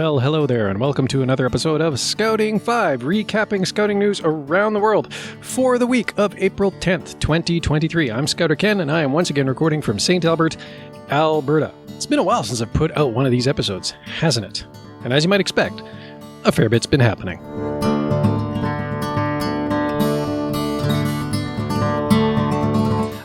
Well, hello there, and welcome to another episode of Scouting 5, recapping scouting news around the world for the week of April 10th, 2023. I'm Scouter Ken, and I am once again recording from St. Albert, Alberta. It's been a while since I've put out one of these episodes, hasn't it? And as you might expect, a fair bit's been happening.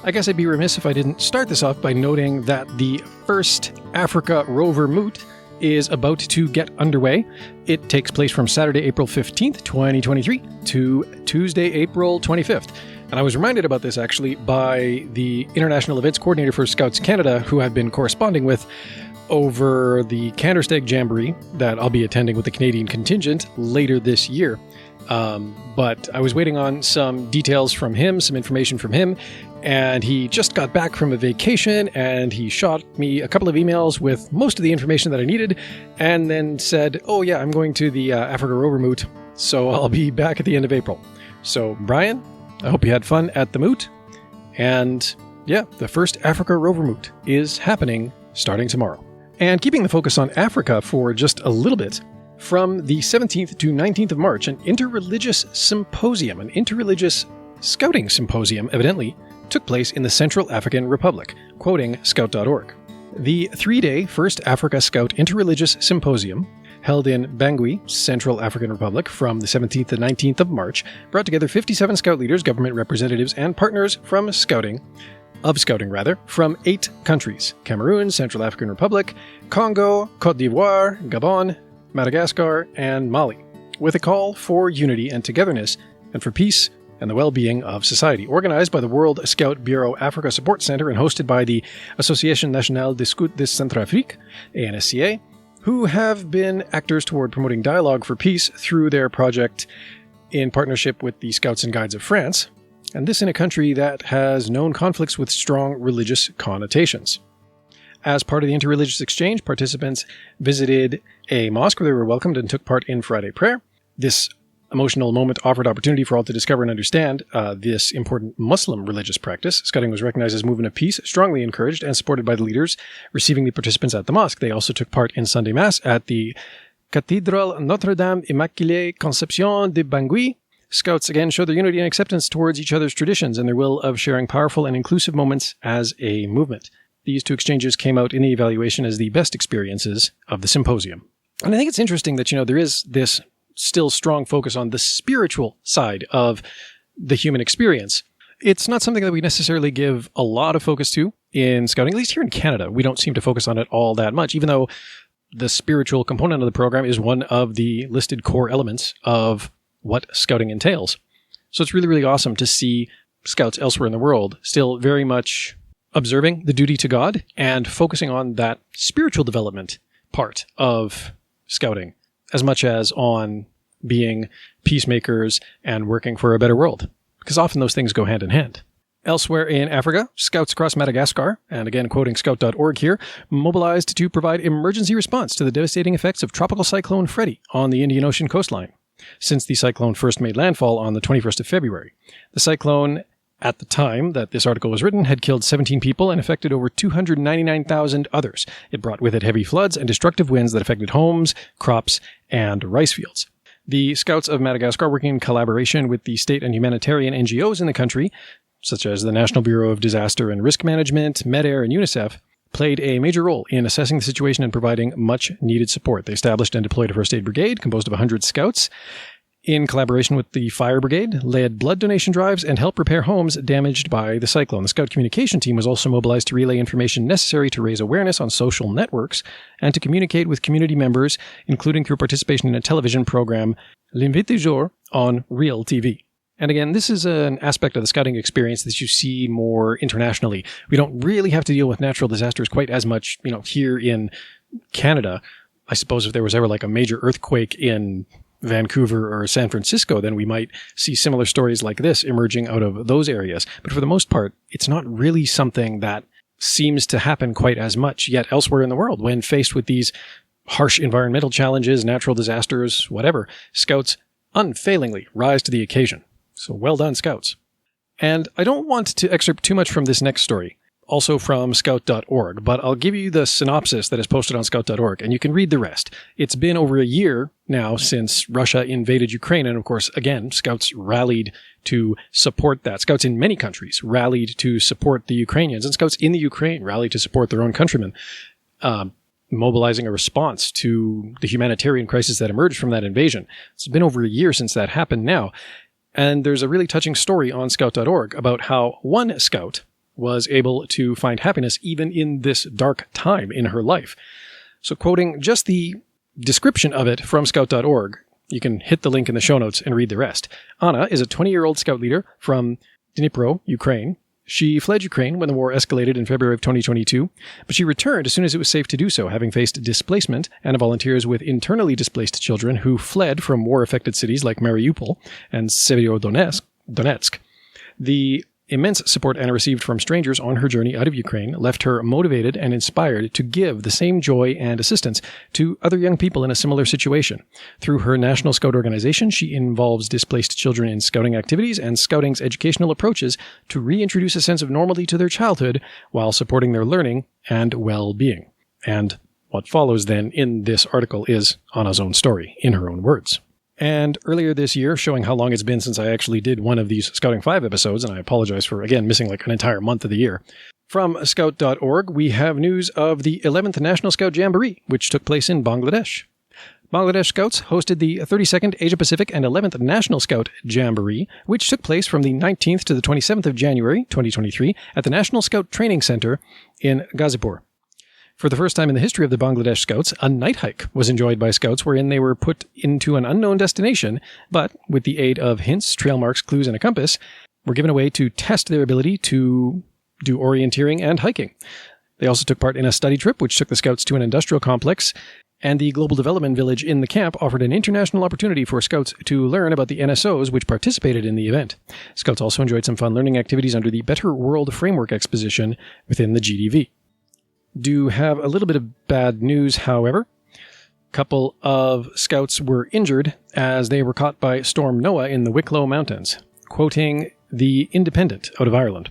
I guess I'd be remiss if I didn't start this off by noting that the first Africa rover Moot is about to get underway. It takes place from Saturday, April 15th, 2023 to Tuesday, April 25th. And I was reminded about this actually by the International Events Coordinator for Scouts Canada, who I've been corresponding with over the Cantersteg Jamboree that I'll be attending with the Canadian contingent later this year. But I was waiting on some details from him, some information from him, and he just got back from a vacation, and he shot me a couple of emails with most of the information that I needed, and then said, oh yeah, I'm going to the Africa Rover Moot, so I'll be back at the end of April. So, Brian, I hope you had fun at the Moot, and yeah, the first Africa Rover Moot is happening starting tomorrow. And keeping the focus on Africa for just a little bit, from the 17th to 19th of March, an interreligious symposium, an interreligious scouting symposium, evidently, took place in the Central African Republic, quoting scout.org. The three-day First Africa Scout Interreligious Symposium, held in Bangui, Central African Republic, from the 17th to 19th of March, brought together 57 scout leaders, government representatives, and partners from scouting, from 8 countries: Cameroon, Central African Republic, Congo, Côte d'Ivoire, Gabon, Madagascar, and Mali, with a call for unity and togetherness, and for peace and the well-being of society. Organized by the World Scout Bureau Africa Support Center and hosted by the Association Nationale des Scouts de Centrafrique, ANSCA, who have been actors toward promoting dialogue for peace through their project in partnership with the Scouts and Guides of France, and this in a country that has known conflicts with strong religious connotations. As part of the interreligious exchange, participants visited a mosque where they were welcomed and took part in Friday prayer. This emotional moment offered opportunity for all to discover and understand this important Muslim religious practice. Scouting was recognized as a movement of peace, strongly encouraged and supported by the leaders receiving the participants at the mosque. They also took part in Sunday Mass at the Cathédrale Notre-Dame Immaculée Conception de Bangui. Scouts again showed their unity and acceptance towards each other's traditions and their will of sharing powerful and inclusive moments as a movement. These two exchanges came out in the evaluation as the best experiences of the symposium. And I think it's interesting that, there is this still strong focus on the spiritual side of the human experience. It's not something that we necessarily give a lot of focus to in scouting, at least here in Canada. We don't seem to focus on it all that much, even though the spiritual component of the program is one of the listed core elements of what scouting entails. So it's really, really awesome to see scouts elsewhere in the world still very much observing the duty to God and focusing on that spiritual development part of scouting as much as on being peacemakers and working for a better world, because often those things go hand in hand. Elsewhere in Africa, scouts across Madagascar, and again quoting scout.org here, mobilized to provide emergency response to the devastating effects of Tropical Cyclone Freddy on the Indian Ocean coastline, since the cyclone first made landfall on the 21st of February. The cyclone, at the time that this article was written, had killed 17 people and affected over 299,000 others. It brought with it heavy floods and destructive winds that affected homes, crops, and rice fields. The Scouts of Madagascar, working in collaboration with the state and humanitarian NGOs in the country, such as the National Bureau of Disaster and Risk Management, MEDAIR, and UNICEF, played a major role in assessing the situation and providing much-needed support. They established and deployed a first aid brigade composed of 100 scouts, in collaboration with the fire brigade, led blood donation drives, and helped repair homes damaged by the cyclone. The Scout communication team was also mobilized to relay information necessary to raise awareness on social networks and to communicate with community members, including through participation in a television program, L'Invité du Jour, on Real TV. And again, this is an aspect of the scouting experience that you see more internationally. We don't really have to deal with natural disasters quite as much, here in Canada. I suppose if there was ever like a major earthquake in Vancouver or San Francisco, then we might see similar stories like this emerging out of those areas. But for the most part, it's not really something that seems to happen quite as much yet elsewhere in the world. When faced with these harsh environmental challenges, natural disasters, whatever, scouts unfailingly rise to the occasion. So well done, scouts. And I don't want to excerpt too much from this next story, also from scout.org, but I'll give you the synopsis that is posted on scout.org, and you can read the rest. It's been over a year now since Russia invaded Ukraine, and of course, again, Scouts rallied to support that. Scouts in many countries rallied to support the Ukrainians, and Scouts in the Ukraine rallied to support their own countrymen, mobilizing a response to the humanitarian crisis that emerged from that invasion. It's been over a year since that happened now, and there's a really touching story on scout.org about how one scout was able to find happiness even in this dark time in her life. So quoting just the description of it from scout.org, you can hit the link in the show notes and read the rest. Anna is a 20-year-old scout leader from Dnipro, Ukraine. She fled Ukraine when the war escalated in February of 2022, but she returned as soon as it was safe to do so, having faced displacement and volunteers with internally displaced children who fled from war-affected cities like Mariupol and Severodonetsk. The immense support Anna received from strangers on her journey out of Ukraine left her motivated and inspired to give the same joy and assistance to other young people in a similar situation. Through her National Scout organization, she involves displaced children in scouting activities and scouting's educational approaches to reintroduce a sense of normality to their childhood while supporting their learning and well-being. And what follows then in this article is Anna's own story, in her own words. And earlier this year, showing how long it's been since I actually did one of these Scouting 5 episodes, and I apologize for, again, missing like an entire month of the year. From scout.org, we have news of the 11th National Scout Jamboree, which took place in Bangladesh. Bangladesh Scouts hosted the 32nd Asia-Pacific and 11th National Scout Jamboree, which took place from the 19th to the 27th of January, 2023, at the National Scout Training Center in Ghazipur. For the first time in the history of the Bangladesh Scouts, a night hike was enjoyed by Scouts wherein they were put into an unknown destination, but with the aid of hints, trail marks, clues, and a compass, were given a way to test their ability to do orienteering and hiking. They also took part in a study trip, which took the Scouts to an industrial complex, and the Global Development Village in the camp offered an international opportunity for Scouts to learn about the NSOs which participated in the event. Scouts also enjoyed some fun learning activities under the Better World Framework Exposition within the GDV. Do have a little bit of bad news, however. A couple of Scouts were injured as they were caught by Storm Noah in the Wicklow Mountains. Quoting The Independent out of Ireland.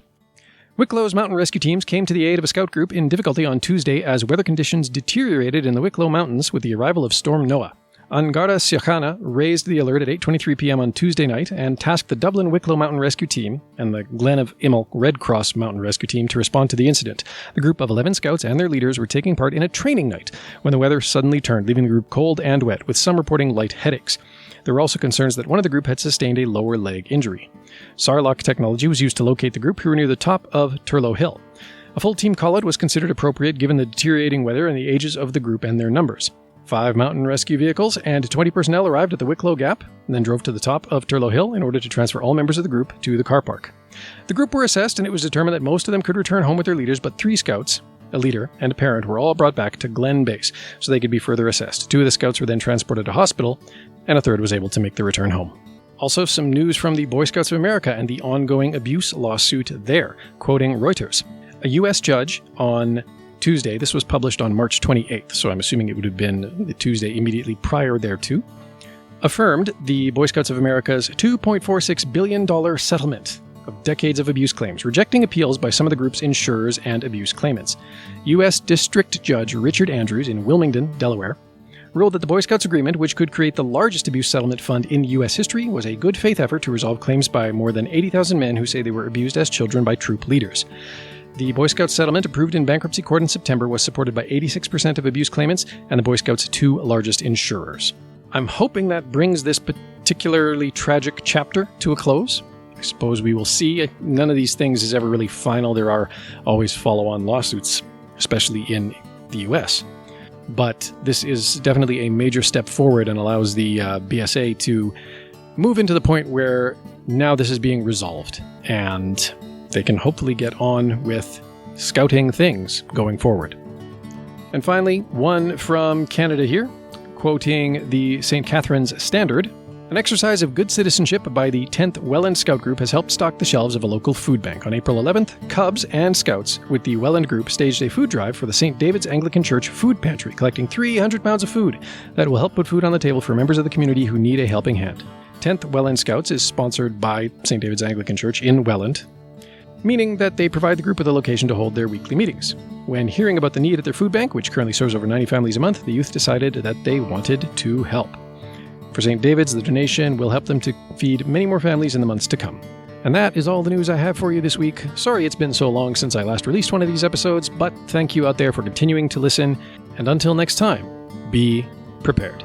Wicklow's mountain rescue teams came to the aid of a Scout group in difficulty on Tuesday as weather conditions deteriorated in the Wicklow Mountains with the arrival of Storm Noah. Angara Siachana raised the alert at 8:23 p.m. on Tuesday night and tasked the Dublin Wicklow Mountain Rescue Team and the Glen of Immel Red Cross Mountain Rescue Team to respond to the incident. The group of 11 Scouts and their leaders were taking part in a training night when the weather suddenly turned, leaving the group cold and wet, with some reporting light headaches. There were also concerns that one of the group had sustained a lower leg injury. Sarlacc technology was used to locate the group, who were near the top of Turlough Hill. A full team call-out was considered appropriate given the deteriorating weather and the ages of the group and their numbers. 5 mountain rescue vehicles and 20 personnel arrived at the Wicklow Gap and then drove to the top of Turlough Hill in order to transfer all members of the group to the car park. The group were assessed and it was determined that most of them could return home with their leaders, but 3 Scouts, a leader, and a parent were all brought back to Glen Base so they could be further assessed. 2 of the Scouts were then transported to hospital and a 3rd was able to make the return home. Also, some news from the Boy Scouts of America and the ongoing abuse lawsuit there, quoting Reuters. A U.S. judge on Tuesday, this was published on March 28th, so I'm assuming it would have been the Tuesday immediately prior thereto, affirmed the Boy Scouts of America's $2.46 billion settlement of decades of abuse claims, rejecting appeals by some of the group's insurers and abuse claimants. U.S. District Judge Richard Andrews in Wilmington, Delaware, ruled that the Boy Scouts agreement, which could create the largest abuse settlement fund in U.S. history, was a good faith effort to resolve claims by more than 80,000 men who say they were abused as children by troop leaders. The Boy Scouts settlement, approved in bankruptcy court in September, was supported by 86% of abuse claimants and the Boy Scouts' 2 largest insurers. I'm hoping that brings this particularly tragic chapter to a close. I suppose we will see. None of these things is ever really final. There are always follow-on lawsuits, especially in the U.S. But this is definitely a major step forward and allows the BSA to move into the point where now this is being resolved and they can hopefully get on with scouting things going forward. And finally, one from Canada here, quoting the St. Catherine's Standard. An exercise of good citizenship by the 10th Welland Scout Group has helped stock the shelves of a local food bank. On April 11th, Cubs and Scouts with the Welland Group staged a food drive for the St. David's Anglican Church Food Pantry, collecting 300 pounds of food that will help put food on the table for members of the community who need a helping hand. 10th Welland Scouts is sponsored by St. David's Anglican Church in Welland. meaning that they provide the group with a location to hold their weekly meetings. When hearing about the need at their food bank, which currently serves over 90 families a month, the youth decided that they wanted to help. For St. David's, the donation will help them to feed many more families in the months to come. And that is all the news I have for you this week. Sorry it's been so long since I last released one of these episodes, but thank you out there for continuing to listen. And until next time, be prepared.